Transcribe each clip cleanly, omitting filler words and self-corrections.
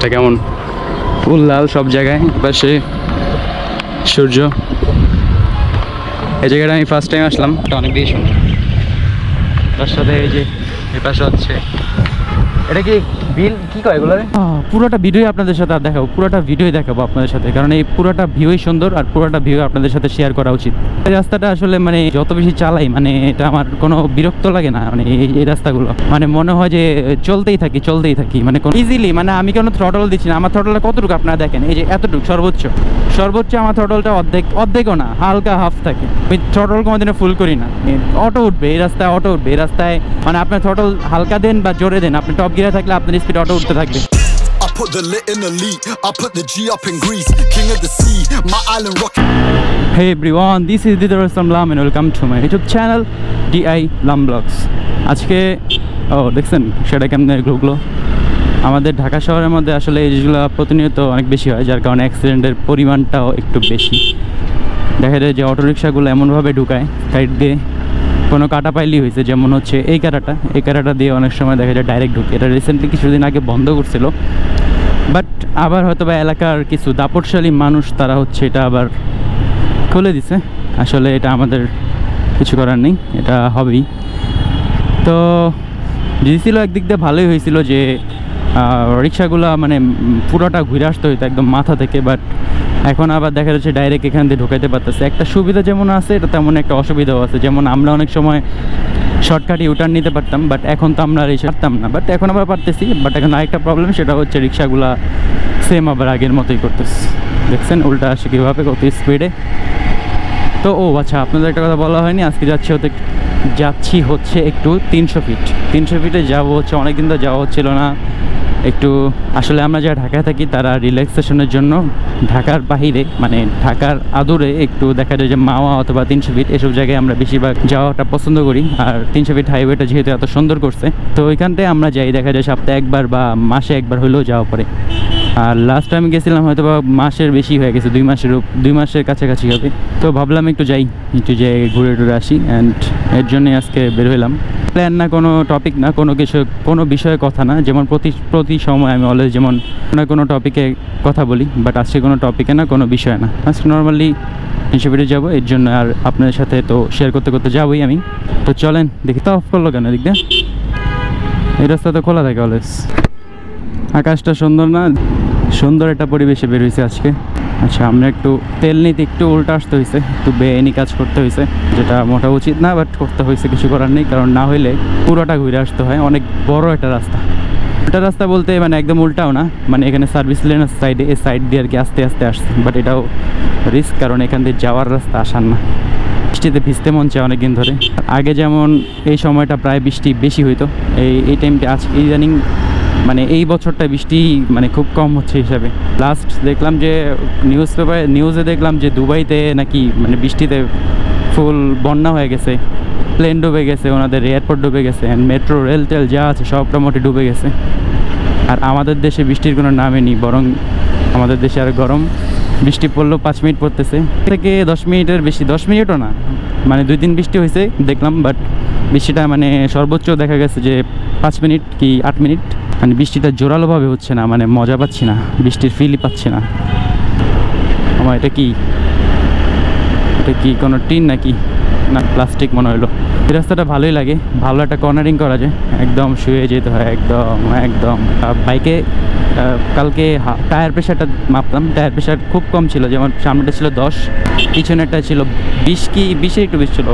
আকাশটা কেমন ফুল লাল সব জায়গায়, পাশে সূর্য। এই জায়গাটা আমি ফার্স্ট টাইম আসলাম, এটা অনেক বেশি সুন্দর। তার সাথে এই যে এই পাশে হচ্ছে এটা কি বিল কি কয় এগুলো? পুরোটা ভিডিও আপনাদের সাথে দেখাবো, পুরোটা ভিডিও দেখাবো আপনাদের সাথে, কারণ এই পুরোটা ভিউই সুন্দর আর পুরোটা ভিউ আপনাদের সাথে শেয়ার করা উচিত। এই রাস্তাটা আসলে মানে যত বেশি চালাই মানে এটা আমার কোনো বিরক্ত লাগে না, মানে এই রাস্তাগুলো মানে মনে হয় যে চলতেই থাকি মানে ইজিলি, মানে আমি কোনো থ্রটল দিচ্ছি না। আমার থ্রটলটা কতটুকু আপনারা দেখেন, এই যে এতটুকু সর্বোচ্চ আমার থ্রটলটা অর্ধেকও না, হালকা হাফ থাকে। আমি থ্রটল কোনোদিনও ফুল করি না। অটো উঠবে এই রাস্তায়, এই রাস্তায় মানে আপনার থ্রটল হালকা দেন বা জোরে দেন, আপনি টপ গিয়ারে থাকলে আপনার স্পিড অটো উঠতে থাকবে। I put the lit in elite, I put the G up in Greece, king of the sea, my island rock. Hey everyone, this is Didar Lam and welcome to my YouTube channel DI Lam Vlogs. আজকে দেখছেন সেটা কেমন glow আমাদের ঢাকা শহরের মধ্যে আসলে এই জিনিসগুলো প্রতিনিয়ত অনেক বেশি হয়, যার কারণে অ্যাক্সিডেন্টের পরিমাণটাও একটু বেশি। দেখা যায় যে অটোরিকশাগুলো এমনভাবে ঢুকায় সাইড দিয়ে, কোনো কাটা পাইলেই হয়েছে, যেমন হচ্ছে এই কাটাটা দিয়ে অনেক সময় দেখা যায় ডাইরেক্ট ঢুকে। এটা রিসেন্টলি কিছুদিন আগে বন্ধ করছিল, বাট আবার হয়তো বা এলাকার কিছু দাপটশালী মানুষ তারা হচ্ছে এটা আবার খুলে দিছে। আসলে এটা আমাদের কিছু করার নেই, এটা হবেই। তো দিয়েছিল একদিক দিয়ে ভালোই হয়েছিল যে রিক্সাগুলো মানে পুরোটা ঘুরে আসতে হইতো একদম মাথা থেকে, বাট এখন আবার দেখা যাচ্ছে ডাইরেক্ট এখান দিয়ে ঢোকাইতে পারতেছে। একটা সুবিধা যেমন আছে, এটা তেমন একটা অসুবিধাও আছে। যেমন আমরা অনেক সময় শর্টকাট ইউটার্ন নিতে পারতাম, বাট এখন তো আমরা এই পারতাম না, বাট এখন আবার পারতেছি। বাট এখন আরেকটা প্রবলেম, সেটা হচ্ছে রিক্সাগুলা সেম আবার আগের মতোই করতেছে। দেখছেন উল্টা আসে কীভাবে, কত স্পিডে। তো আচ্ছা, আপনাদের একটা কথা বলা হয়নি, আজকে যাচ্ছি হচ্ছে একটু 300 ফিটে যাবো হচ্ছে। অনেকদিন তো যাওয়া হচ্ছিল না। একটু আসলে আমরা যারা ঢাকায় থাকি তারা রিল্যাক্সেশনের জন্য ঢাকার বাহিরে মানে ঢাকার আদুরে একটু দেখা যায় যে মাওয়া অথবা 300 ফিট এসব জায়গায় আমরা বেশিরভাগ যাওয়াটা পছন্দ করি। আর 300 ফিট হাইওয়েটা যেহেতু এত সুন্দর করছে, তো ওইখানটায় আমরা যাই, দেখা যায় সপ্তাহে একবার বা মাসে একবার হলেও যাওয়া পড়ে। আর লাস্ট টাইম গেছিলাম হয়তো বা মাসের বেশি হয়ে গেছে, 2 মাসের কাছাকাছি হবে। তো ভাবলাম একটু যাই ঘুরে টুরে আসি, অ্যান্ড এর জন্যই আজকে বের হইলাম। প্ল্যান না, কোনো টপিক না, কোনো বিষয়ে কথা না। যেমন প্রতি সময় আমি অলওয়েজ যেমন কোনো টপিকে কথা বলি, বাট আজকে কোনো টপিকে না, কোনো বিষয় না, আজকে নর্মালি হিসেবে যাবো। এর জন্য আর আপনাদের সাথে তো শেয়ার করতে যাবোই আমি। তো চলেন দেখি। তো অফ করলো কেন এদিক দিয়ে? এই রাস্তা তো খোলা থাকে অলওয়েজ। আকাশটা সুন্দর না, সুন্দর একটা পরিবেশে বের হয়েছে আজকে। আচ্ছা, আমরা একটু তেল নিতে একটু উল্টা আসতে হয়েছে, একটু বেআইনি কাজ করতে হয়েছে, যেটা মোটা উচিত না, বাট করতে হয়েছে, কিছু করার নেই। কারণ না হইলে পুরোটা ঘুরে আসতে হয়। অনেক বড় একটা রাস্তা বলতে মানে একদম উল্টাও না, মানে এখানে সার্ভিস লেনের সাইডে, এই সাইড দিয়ে আর কি আস্তে আসছে। বাট এটাও রিস্ক, কারণ এখান দিয়ে যাওয়ার রাস্তা আসান না। বৃষ্টিতে ভিজতে মন চায় অনেকদিন ধরে। আগে যেমন এই সময়টা প্রায় বৃষ্টি বেশি হইতো, এই টাইমটা আজকে ইদানিং মানে এই বছরটা বৃষ্টি মানে খুব কম হচ্ছে হিসাবে। লাস্ট দেখলাম যে নিউজে দেখলাম যে দুবাইতে নাকি মানে বৃষ্টিতে ফুল বন্যা হয়ে গেছে, প্লেন ডুবে গেছে, ওনাদের এয়ারপোর্ট ডুবে গেছে, অ্যান্ড মেট্রো রেল যা আছে সব মোটামুটি ডুবে গেছে। আর আমাদের দেশে বৃষ্টির কোনো নামই নেই, বরং আমাদের দেশে আর গরম। বৃষ্টি পড়লেও 5 মিনিট পড়তেছে, থেকে 10 মিনিটের বেশি, 10 মিনিটও না, মানে 2 দিন বৃষ্টি হয়েছে দেখলাম। বাট বৃষ্টিটা মানে সর্বোচ্চ দেখা গেছে যে 5 মিনিট কি 8 মিনিট। মানে বৃষ্টিটা জোরালোভাবে হচ্ছে না, মানে মজা পাচ্ছি না, বৃষ্টির ফিলই পাচ্ছি না। আমার এটা কি কোনো টিন নাকি না প্লাস্টিক মনে হলো। এই রাস্তাটা ভালোই লাগে, ভালো একটা কর্নারিং করা যায়, একদম শুয়ে যেতে হয় একদম। বাইকে কালকে টায়ার প্রেশারটা মাপলাম, টায়ার প্রেশার খুব কম ছিল। যেমন সামনেটা ছিল 10, পিছনেরটা ছিল 20 কি 20-এর একটু বেশি ছিল।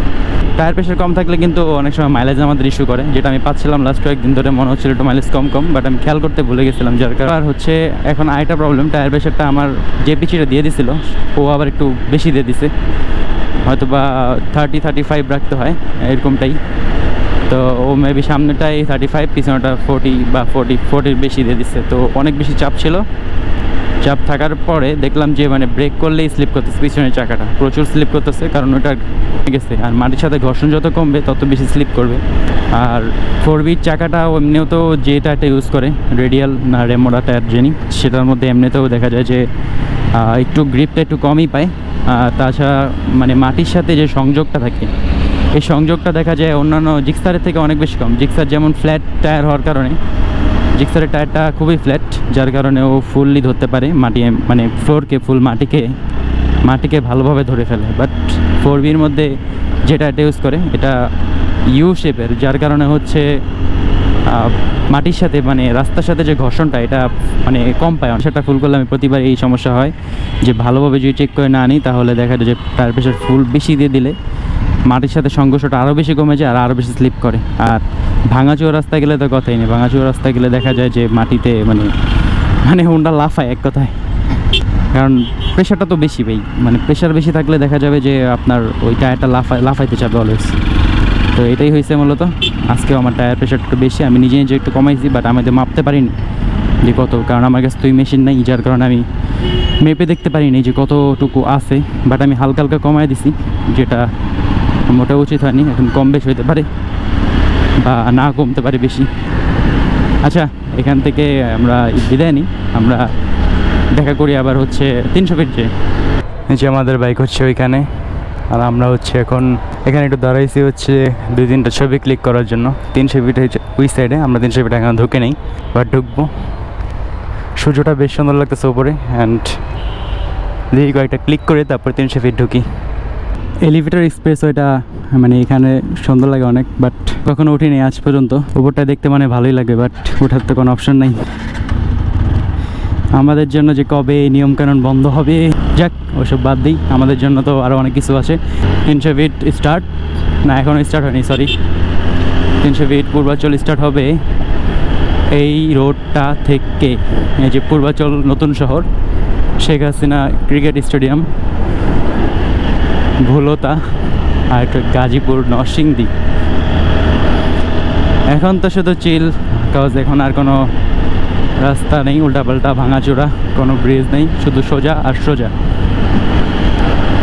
টায়ার প্রেশার কম থাকলে কিন্তু অনেক সময় মাইলেজ আমাদের ইস্যু করে, যেটা আমি পাচ্ছিলাম লাস্ট কয়েকদিন ধরে। মনে হচ্ছিল একটু মাইলেজ কম, বাট আমি খেয়াল করতে ভুলে গেছিলাম, যার কারণে আর হচ্ছে এখন আরেকটা প্রবলেম। টায়ার প্রেশারটা আমার যে পিছিটা দিয়ে দিছিল ও আবার একটু বেশি দিয়ে দিছে, হয়তো বা 30-35 রাখতে হয় এরকমটাই। তো ও মেবি সামনেটাই 35, পিছনেটা 40 বা 40-40 বেশি দিয়ে দিচ্ছে। তো অনেক বেশি চাপ ছিল। চাপ থাকার পরে দেখলাম যে মানে ব্রেক করলেই স্লিপ করতেছে, পিছনের চাকাটা প্রচুর স্লিপ করতেছে, কারণ ওটা গেছে। আর মাটির সাথে ঘর্ষণ যত কমবে তত বেশি স্লিপ করবে। আর 4V চাকাটা এমনিও তো যেটা একটা ইউজ করে রেডিয়াল না রেমোরা টায়ার যিনি, সেটার মধ্যে এমনিতেও দেখা যায় যে একটু গ্রিপটা একটু কমই পায়। তাছাড়া মানে মাটির সাথে যে সংযোগটা থাকে, এই সংযোগটা দেখা যায় অন্যান্য জিক্সারের থেকে অনেক বেশি কম। জিক্সার যেমন ফ্ল্যাট টায়ার হওয়ার কারণে জিক্সারের টায়ারটা খুবই ফ্ল্যাট, যার কারণে ও ফুললি ধরতে পারে মাটি, মানে ফ্লোরকে, ফুল মাটিকে ভালোভাবে ধরে ফেলে। বাট 4Bর মধ্যে যেটা এটা ইউজ করে এটা ইউ শেপের, যার কারণে হচ্ছে মাটির সাথে মানে রাস্তার সাথে যে ঘর্ষণটা এটা মানে কম পায়। সেটা ফুল করলে আমি প্রতিবার এই সমস্যা হয় যে ভালোভাবে যদি চেক করে না আনি তাহলে দেখা যায় যে টায়ার প্রেশার ফুল বেশি দিয়ে দিলে মাটির সাথে সংঘর্ষটা আরও বেশি কমে যায় আর আরও বেশি স্লিপ করে। আর ভাঙাচোরা রাস্তায় গেলে তো কথাই নেই, ভাঙাচোরা রাস্তায় গেলে দেখা যায় যে মাটিতে মানে হুন্ডা লাফায় এক কথায়, কারণ প্রেশারটা তো বেশি ভাই। মানে প্রেশার বেশি থাকলে দেখা যাবে যে আপনার ওই টায়ারটা লাফাইতে চাবে অলওয়েজ। তো এটাই হয়েছে মূলত। আজকেও আমার টায়ার প্রেশারটা একটু বেশি, আমি নিজে একটু কমাইছি, বাট আমি তো মাপতে পারিনি যে কত, কারণ আমার কাছে তো ওই মেশিন নেই, যার কারণে আমি মেপে দেখতে পারিনি যে কতটুকু আছে। বাট আমি হালকা হালকা কমাই দিছি, যেটা মোটা উচিত হয়নি, এখন কম বেশ হইতে পারে বা না কমতে পারে বেশি। আচ্ছা, এখান থেকে আমরা বিদায় নিই, আমরা দেখা করি আবার হচ্ছে 300 ফিট যে আমাদের বাইক হচ্ছে ওইখানে। আর আমরা হচ্ছে এখন এখানে একটু দাঁড়াইছি হচ্ছে 2-3টা ছবি ক্লিক করার জন্য। 300 ফিট হচ্ছে ওই সাইডে, আমরা 300 ফিট এখন ঢুকে নেই বা ঢুকবো। সূর্যটা বেশ সুন্দর লাগতেছে উপরে, অ্যান্ড দেখি কয়েকটা ক্লিক করে তারপর 300 ফিট ঢুকি। এলিভেটর এক্সপ্রেস ওইটা মানে এখানে সুন্দর লাগে অনেক, বাট কখনো উঠিনি আজ পর্যন্ত। উপরটা দেখতে মানে ভালোই লাগে, বাট ওঠার তো কোনো অপশন নাই আমাদের জন্য। যে কবে নিয়মকানুন বন্ধ হবে, যাক ওসব বাদ দিই, আমাদের জন্য তো আরও অনেক কিছু আছে। 300 ফিট স্টার্ট, না এখনও স্টার্ট হয়নি, সরি। 300 ফিট পূর্বাচল স্টার্ট হবে এই রোডটা থেকে। এই যে পূর্বাচল নতুন শহর, শেখ হাসিনা ক্রিকেট স্টেডিয়াম, ভুলতা, আর একটা গাজীপুর নরসিংদী। এখন তো শুধু চিল, কাজ এখন আর কোনো রাস্তা নেই, উল্টাপাল্টা ভাঙাচোরা, কোনো ব্রিজ নেই, শুধু সোজা আর সোজা।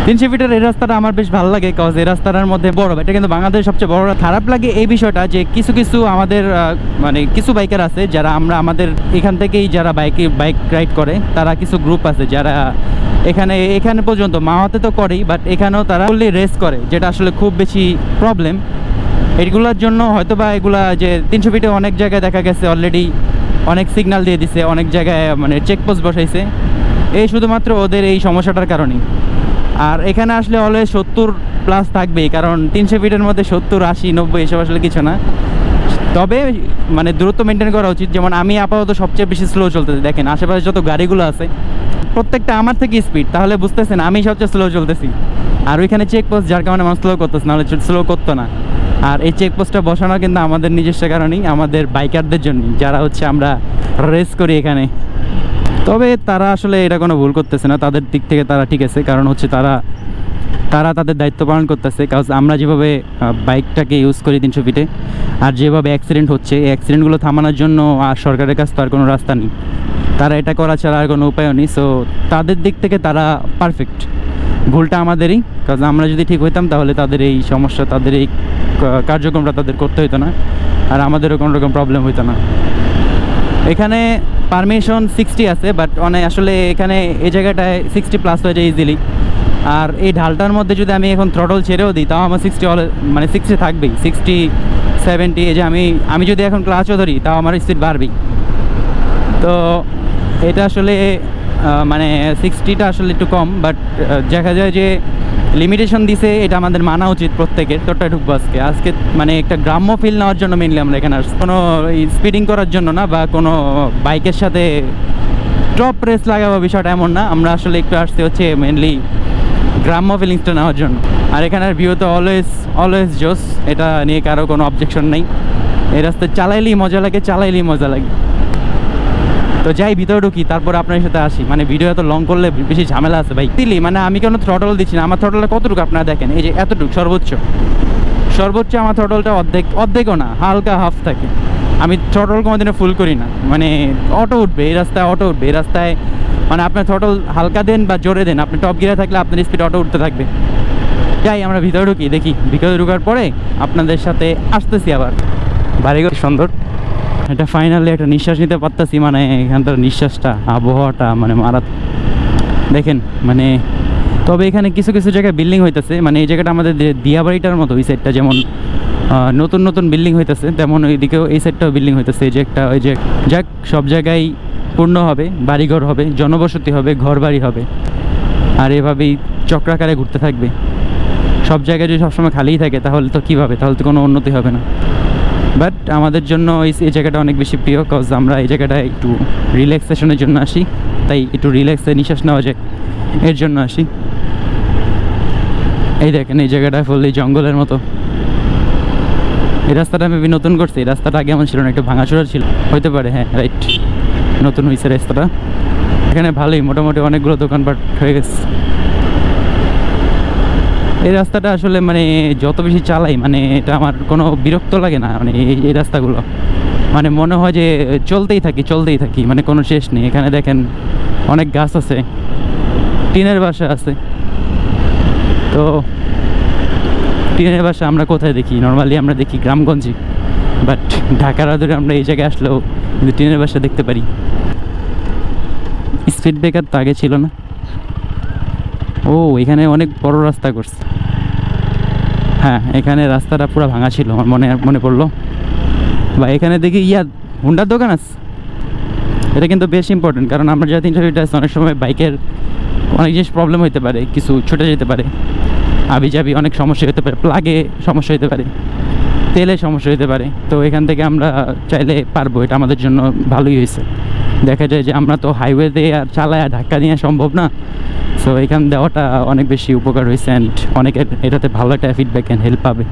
300 ফিটের এই রাস্তাটা আমার বেশ ভালো লাগে, কজ এই রাস্তাটার মধ্যে বড়, এটা কিন্তু বাংলাদেশের সবচেয়ে বড়। খারাপ লাগে এই বিষয়টা যে কিছু আমাদের মানে কিছু বাইকার আছে যারা আমাদের এখান থেকেই যারা বাইক রাইড করে, তারা কিছু গ্রুপ আছে যারা এখানে পর্যন্ত মাওয়াতে তো করেই, বাট এখানেও তারা ফুললি রেস করে, যেটা আসলে খুব বেশি প্রবলেম। এইগুলোর জন্য হয়তো বা এগুলা যে 300 ফিটে অনেক জায়গায় দেখা গেছে অলরেডি অনেক সিগন্যাল দিয়ে দিছে, অনেক জায়গায় মানে চেকপোস্ট বসাইছে, এই শুধুমাত্র ওদের এই সমস্যাটার কারণেই। আর এখানে আসলে অলওয়েজ 70+ থাকবেই, কারণ 300 ফিটের মধ্যে 70, 80, 90 এসব আসলে কিছু না। তবে মানে দূরত্ব মেনটেন করা উচিত। যেমন আমি আপাতত সবচেয়ে বেশি স্লো চলতেছি, দেখেন আশেপাশে যত গাড়িগুলো আছে প্রত্যেকটা আমার থেকে স্পিড, তাহলে বুঝতেছেন আমি সবচেয়ে স্লো চলতেছি। আর ওইখানে চেকপোস্ট, যার কারণে আমার স্লো করতেছে, নাহলে স্লো করতো না। আর এই চেকপোস্টটা বসানো কিন্তু আমাদের নিজস্ব কারণেই, আমাদের বাইকারদের জন্য, যারা হচ্ছে আমরা রেস করি এখানে। তবে তারা আসলে এটা কোনো ভুল করতেছে না, তাদের দিক থেকে তারা ঠিক আছে, কারণ হচ্ছে তারা তাদের দায়িত্ব পালন করতেছে। কারণ আমরা যেভাবে বাইকটাকে ইউজ করি 300 ফিটে, আর যেভাবে অ্যাক্সিডেন্ট হচ্ছে, এই অ্যাক্সিডেন্টগুলো থামানোর জন্য আর সরকারের কাছে তো আর কোনো রাস্তা নেই, তারা এটা করা ছাড়া আর কোনো উপায়ও নেই। সো তাদের দিক থেকে তারা পারফেক্ট, ভুলটা আমাদেরই। কারণ আমরা যদি ঠিক হইতাম তাহলে তাদের এই সমস্যা, তাদের এই কার্যক্রমটা তাদের করতে হইতো না, আর আমাদেরও কোনো রকম প্রবলেম হইতো না। এখানে পারমিশন 60 আছে, বাট আসলে এখানে এই জায়গাটায় 60+ হয়ে যায় ইজিলি। আর এই ঢালটার মধ্যে যদি আমি এখন থ্রটল ছেড়েও দিই তাও আমার 60 থাকবেই, 60, 70। এই যে আমি যদি এখন ক্লাচও ধরি তাও আমার স্পিড বাড়বেই। তো এটা আসলে মানে 60টা আসলে একটু কম, বাট দেখা যায় যে লিমিটেশন দিছে, এটা আমাদের মানা উচিত প্রত্যেকের। তোরটা ঢুকবো আজকে মানে একটা গ্রাম্য ফিল নেওয়ার জন্য মেনলি আমরা এখানে আসছি, কোনো স্পিডিং করার জন্য না, বা কোনো বাইকের সাথে টপ রেস লাগাবো বিষয়টা এমন না। আমরা আসলে একটু আসছি হচ্ছে মেনলি গ্রাম্য ফিলিংসটা নেওয়ার জন্য। আর এখানের ভিউ তো অলওয়েজ জোস, এটা নিয়ে কারো কোনো অবজেকশন নেই। এই রাস্তায় চালাইলেই মজা লাগে। তো যাই ভিতরে ঢুকি, তারপর আপনার সাথে আসি। মানে ভিডিও এত লং করলে বেশি ঝামেলা আছে ভাই। মানে আমি কোনো থ্রটল দিচ্ছি না, আমার থ্রটলটা কতটুকু আপনারা দেখেন, এই যে এতটুকু সর্বোচ্চ আমার থ্রটলটা অর্ধেকও না, হালকা হাফ থাকে। আমি থ্রটল কোনোদিনও ফুল করি না, মানে অটো উঠবে এই রাস্তায়, মানে আপনার থ্রটল হালকা দেন বা জোরে দেন, আপনি টপ গিয়ারে থাকলে আপনার স্পিড অটো উঠতে থাকবে। যাই আমরা ভিতরে ঢুকি, দেখি ভিতরে ঢুকার পরে আপনাদের সাথে আসতেছি আবার। বাড়িঘর সুন্দর, এটা ফাইনালি একটা নিঃশ্বাস নিতে পারতেছি। মানে এখানটার নিঃশ্বাসটা, আবহাওয়াটা মানে দেখেন মানে। তবে এখানে কিছু জায়গায় বিল্ডিং হইতেছে, মানে এই জায়গাটা আমাদের দিয়াবাড়িটার মতো, ওই সাইডটা যেমন নতুন নতুন বিল্ডিং হইতেছে, তেমন ওইদিকেও এই সাইডটাও বিল্ডিং হইতেছে। এই যে একটা, ওই যে যাক, সব জায়গায় পূর্ণ হবে, বাড়িঘর হবে, জনবসতি হবে, ঘর বাড়ি হবে, আর এভাবেই চক্রাকারে ঘুরতে থাকবে। সব জায়গায় যদি সবসময় খালিই থাকে তাহলে তো কীভাবে, তাহলে তো কোনো উন্নতি হবে না। বাট আমাদের জন্য এই জায়গাটা অনেক বেশি প্রিয়, কজ আমরা এই জায়গাটায় একটু রিল্যাক্সেশনের জন্য আসি, তাই একটু রিল্যাক্সে নিঃশ্বাস নেওয়া যায় এর জন্য আসি। এই দেখেন এই জায়গাটা ফুললি জঙ্গলের মতো। এই রাস্তাটা মেবি নতুন করছে, এই রাস্তাটা আগে এমন ছিল না, একটু ভাঙাচোরা ছিল, হইতে পারে। হ্যাঁ রাইট, নতুন হয়েছে রাস্তাটা। এখানে ভালোই মোটামুটি অনেকগুলো দোকানপাট হয়ে গেছে। এই রাস্তাটা আসলে মানে যত বেশি চালাই মানে এটা আমার কোনো বিরক্ত লাগে না, মানে এই রাস্তাগুলো মানে মনে হয় যে চলতেই থাকি, মানে কোনো শেষ নেই। এখানে দেখেন অনেক গাছ আছে, টিনের বাসা আছে। তো টিনের বাসা আমরা কোথায় দেখি? নর্মালি আমরা দেখি গ্রামগঞ্জে, বাট ঢাকার আদরে আমরা এই জায়গায় আসলেও কিন্তু টিনের বাসা দেখতে পারি। স্পিড ব্রেকার তো আগে ছিল না। ও এখানে অনেক বড় রাস্তা করছে। হ্যাঁ এখানে রাস্তাটা পুরো ভাঙা ছিল, আমার মনে পড়লো। বা এখানে দেখি হুন্ডার দোকান আছে। এটা কিন্তু বেশ ইম্পর্টেন্ট, কারণ আমরা যা 300 ফিট আছে, অনেক সময় বাইকের অনেক জিনিস প্রবলেম হতে পারে, কিছু ছুটে যেতে পারে, আবিজাবি অনেক সমস্যা হতে পারে, প্লাগে সমস্যা হতে পারে, তেলে সমস্যা হতে পারে। তো এখান থেকে আমরা চাইলে পারবো, এটা আমাদের জন্য ভালোই হয়েছে। দেখা যায় যে আমরা তো হাইওয়েতে আর চালায় ধাক্কা নেওয়া সম্ভব না, সো এখান দেওয়াটা অনেক বেশি উপকার হয়েছে। অ্যান্ড অনেকের এটাতে ভালো একটা ফিডব্যাক অ্যান্ড হেল্প পাবে।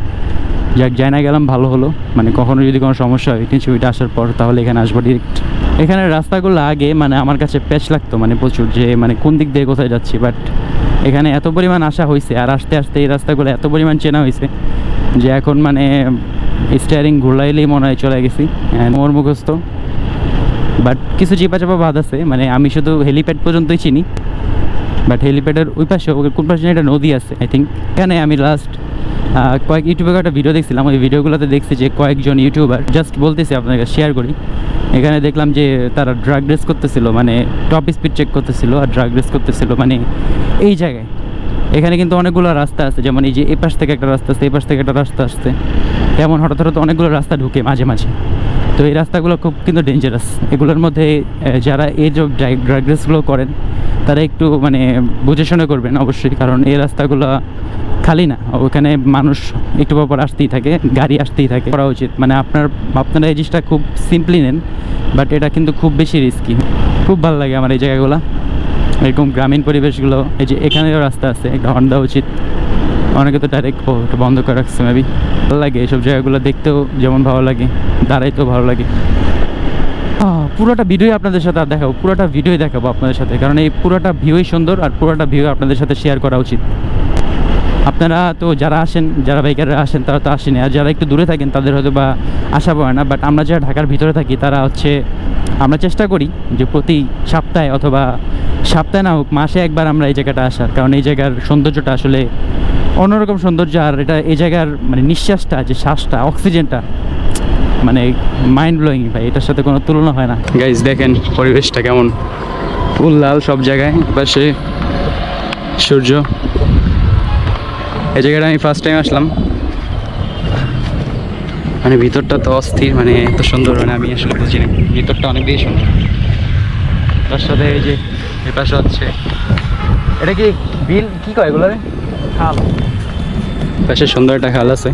যাক, যাই না গেলাম ভালো হলো, মানে কখনো যদি কোনো সমস্যা হয় 300 ফিট আসার পর তাহলে এখানে আসবো ডিরেক্ট। এখানে রাস্তাগুলো আগে মানে আমার কাছে প্যাচ লাগতো, মানে প্রচুর, যে মানে কোন দিক দিয়ে কোথায় যাচ্ছি। বাট এখানে এত পরিমাণ আসা হয়েছে আর আস্তে আস্তে এই রাস্তাগুলো এত পরিমাণ চেনা হয়েছে যে এখন মানে স্টিয়ারিং ঘুরাইলেই মনে হয় চলে গেছি মোর মুখস্থ। বাট কিছু চিপা বাদ আছে, মানে আমি শুধু হেলিপ্যাড পর্যন্তই চিনি। বাট হেলিপ্যাডের ওই পাশে কোন পাশে একটা নদী আছে আই থিঙ্ক। এখানে আমি লাস্ট কয়েক ইউটিউবের একটা ভিডিও দেখছিলাম, ওই ভিডিওগুলোতে দেখছি যে কয়েকজন ইউটিউবার, জাস্ট বলতেছি আপনাকে শেয়ার করি, এখানে দেখলাম যে তারা ড্রাগ রেস করতেছিল, মানে টপ স্পিড চেক করতেছিল আর ড্রাগ রেস করতেছিল মানে এই জায়গায়। এখানে কিন্তু অনেকগুলো রাস্তা আছে, যেমন এই যে এই পাশ থেকে একটা রাস্তা আসছে, এই পাশ থেকে একটা রাস্তা আসছে, তেমন হঠাৎ অনেকগুলো রাস্তা ঢুকে মাঝে মাঝে। তো এই রাস্তাগুলো খুব কিন্তু ডেঞ্জারাস। এগুলোর মধ্যে যারা এই যে ড্রাগ রেসগুলো করেন তারা একটু মানে বুঝে শুনে করবেন অবশ্যই, কারণ এই রাস্তাগুলো খালি না, ওখানে মানুষ একটু পর আসতেই থাকে, গাড়ি আসতেই থাকে। করা উচিত মানে আপনারা এই জিনিসটা খুব সিম্পলি নেন, বাট এটা কিন্তু খুব বেশি রিস্কি। খুব ভালো লাগে আমার এই জায়গাগুলো, এরকম গ্রামীণ পরিবেশগুলো। এই যে এখানেও রাস্তা আছে, একটা হর্ন দেওয়া উচিত। অনেকে তো ডাইরেক্ট এটা বন্ধ করে রাখছে মেবি। ভালো লাগে এইসব জায়গাগুলো দেখতেও, যেমন ভালো লাগে দাঁড়াইতেও ভালো লাগে। পুরোটা ভিডিও আপনাদের সাথে আর দেখাবো, পুরোটা ভিডিওই দেখাবো আপনাদের সাথে, কারণ এই পুরোটা ভিউই সুন্দর আর পুরোটা ভিউ আপনাদের সাথে শেয়ার করা উচিত। আপনারা তো যারা আসেন, যারা বাইকাররা আসেন তারা তো আসেনি, আর যারা একটু দূরে থাকেন তাদের হয়তো বা আসা পড়ে না। বাট আমরা যারা ঢাকার ভিতরে থাকি তারা হচ্ছে আমরা চেষ্টা করি যে প্রতি সপ্তাহে অথবা সপ্তাহে না হোক মাসে একবার আমরা এই জায়গাটা আসার, কারণ এই জায়গার সৌন্দর্যটা আসলে অন্যরকম সৌন্দর্য। আর এটা এই জায়গার মানে নিঃশ্বাসটা, যে শ্বাসটা, অক্সিজেনটা মানে মাইন্ড ব্লোয়িং ভাই, এটার সাথে কোনো তুলনা হয় না। গাইজ দেখেন পরিবেশটা কেমন, ফুল লাল সব জায়গায়, পাশে সূর্য। এই জায়গাটা আমি ফার্স্ট টাইম আসলাম, মানে ভিতরটা তো অস্থির, মানে এত সুন্দর, মানে আমি আসলে বুঝিনি, ভিতরটা অনেক বেশি সুন্দর। তার সাথে এই যে এই পাশে হচ্ছে, এটা কি বিল কি কয় এগুলো, খাল, পাশে সুন্দর একটা খাল আছে।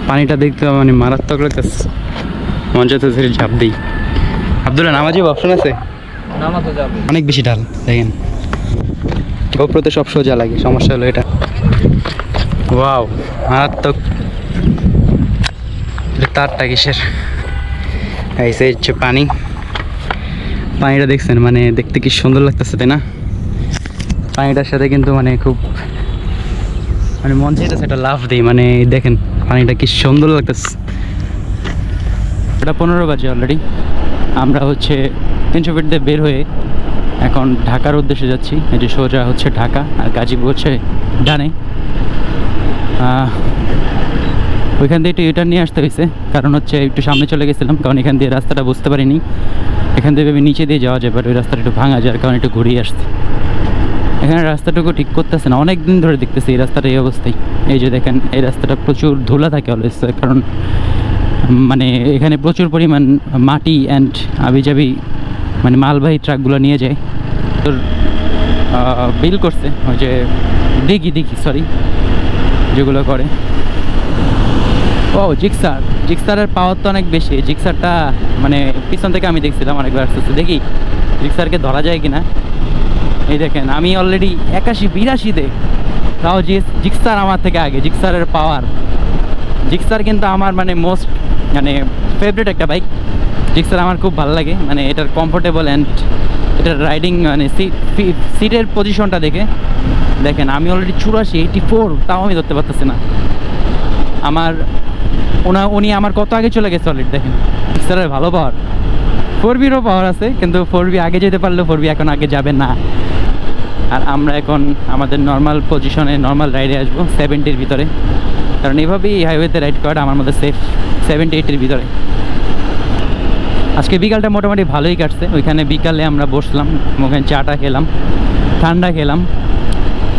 পানিটা দেখতে মানে মারাত্মক লাগতেছে, মন চাইতেছে ঝাঁপ দিই। আব্দুল্লাহ নামাজি অপশন আছে? নামাতে যাবে, অনেক বেশি ঢাল দেখেন, গোপ্রতে সব সোজা লাগে, সমস্যা হলো এটা। ওয়াও মারাত্মক, তারটা কিসের? এই যে হচ্ছে পানি, পানিটা দেখছেন মানে দেখতে কি সুন্দর লাগতেছে তাই না? পানিটার সাথে কিন্তু মানে খুব মানে মন চাইতেছে একটা লাফ দিই, মানে দেখেন পানিটা কি সুন্দর লাগতেছে। এটা 15 বাজে অলরেডি, আমরা হচ্ছে 300 ফিট দিয়ে বের হয়ে এখন ঢাকার উদ্দেশ্যে যাচ্ছি। এই যে সোজা হচ্ছে ঢাকা, আর গাজীপুর হচ্ছে ডানে। ওইখান দিয়ে একটু ইউটার্ন নিয়ে আসতে হয়েছে, কারণ হচ্ছে একটু সামনে চলে গেছিলাম, কারণ এখান দিয়ে রাস্তাটা বুঝতে পারিনি। এখান থেকে আমি নিচে দিয়ে যাওয়া যায়, বাট ওই রাস্তাটা একটু ভাঙা যার কারণে একটু ঘুরিয়ে আসছে। এখানে রাস্তাটুকু ঠিক করতেছে না, অনেক দিন ধরে দেখতেছি এই রাস্তাটা এই অবস্থায়। এই যে দেখেন এই রাস্তাটা প্রচুর ধুলা থাকে অলওয়েজ, কারণ মানে এখানে প্রচুর পরিমাণ মাটি অ্যান্ড আবিজাবি মানে মালবাহী ট্রাকগুলো নিয়ে যায়। তোর বিল করছে ওই যে দিঘি সরি যেগুলো করে। ও জিক্সারের পাওয়ার তো অনেক বেশি। জিক্সারটা মানে পিছন থেকে আমি দেখছিলাম অনেকবার আসতেছে, দেখি জিক্সারকে ধরা যায় কিনা। এই দেখেন আমি অলরেডি 81-82-তে, তাও জিক্সার আমার থেকে আগে। জিক্সারের পাওয়ার, জিক্সার কিন্তু আমার মানে মোস্ট মানে ফেভারিট একটা বাইক। জিক্সার আমার খুব ভালো লাগে, মানে এটার কমফোর্টেবল অ্যান্ড এটার রাইডিং মানে সিটের পজিশনটা দেখে। দেখেন আমি অলরেডি 84, তাও আমি ধরতে পারতেছি না। উনি আমার কত আগে চলে গেছে অলরেডি। দেখেন জিক্সারের ভালো পাওয়ার, 4B'রও পাওয়ার আছে, কিন্তু 4B আগে যেতে পারলেও 4B এখন আগে যাবে না। আর আমরা এখন আমাদের নর্মাল পজিশনে নর্মাল রাইডে আসবো 70-র ভিতরে, কারণ এইভাবেই হাইওয়েতে রাইড করাটা আমার মধ্যে সেফ। 70-80-র ভিতরে আজকে বিকালটা মোটামুটি ভালোই কাটছে। ওইখানে বিকালে আমরা বসলাম, ওখানে চাটা খেলাম, ঠান্ডা খেলাম,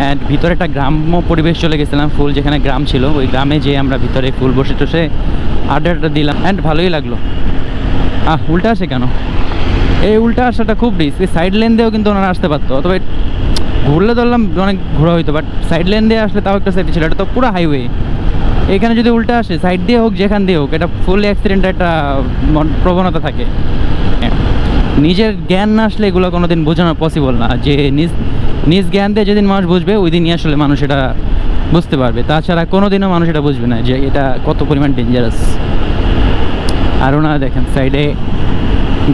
অ্যান্ড ভিতরে একটা গ্রাম্য পরিবেশ চলে গেছিলাম। ফুল যেখানে গ্রাম ছিল ওই গ্রামে যেয়ে আমরা ভিতরে ফুল বসে টসে আড্ডাটা দিলাম, অ্যান্ড ভালোই লাগলো। উল্টা আসে কেন? এই উল্টা আসাটা খুব রিস্ক। এই সাইড লেন দিয়েও কিন্তু ওনারা আসতে পারতো, তবে ঘুরলে ধরলাম অনেক ঘোরা হইতো, বাট সাইড লেন দিয়ে আসলে তাও একটা সেফটি ছিল। এটা তো পুরো হাইওয়ে, এখানে যদি উল্টা আসে সাইড দিয়ে হোক যেখান দিয়ে হোক, এটা ফুল অ্যাক্সিডেন্টের একটা প্রবণতা থাকে। নিজের জ্ঞান না আসলে এগুলো কোনোদিন বোঝানো পসিবল না। যে নিজ জ্ঞান দিয়ে যেদিন মানুষ বুঝবে ওই দিনই আসলে মানুষ এটা বুঝতে পারবে, তাছাড়া কোনোদিনও মানুষ এটা বুঝবে না যে এটা কত পরিমাণ ডেঞ্জারাস। আর ওনারা দেখেন সাইডে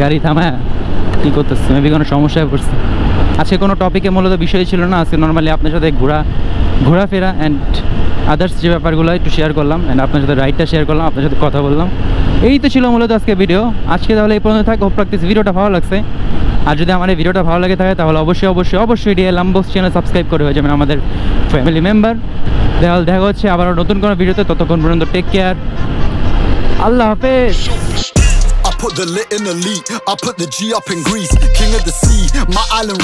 গাড়ি থামায় কী করতেছে, মেবি কোনো সমস্যায় পড়ছে। আজকে কোনো টপিকে মূলত বিষয় ছিল না, আজকে নর্মালি আপনার সাথে ঘোরাফেরা অ্যান্ড আদার্স যে ব্যাপারগুলো একটু শেয়ার করলাম, অ্যান্ড আপনার সাথে রাইডটা শেয়ার করলাম, আপনার সাথে কথা বললাম। এই তো ছিল মূলত আজকে ভিডিও। আজকে তাহলে এই পর্যন্ত থাক। হোপ রাখতেছি ভিডিওটা ভালো লাগছে। আর যদি আমার এই ভিডিওটা ভালো লাগে থাকে তাহলে অবশ্যই ডিএ লাম্বোস চ্যানেল সাবস্ক্রাইব করে হয়ে যাবেন আমাদের ফ্যামিলি মেম্বার। দেখা হচ্ছে আবারও নতুন কোনো ভিডিওতে। ততক্ষণ পর্যন্ত টেক কেয়ার, আল্লাহ হাফেজ। I put the lit in the lead, I put the G up in Greece, king of the sea, my island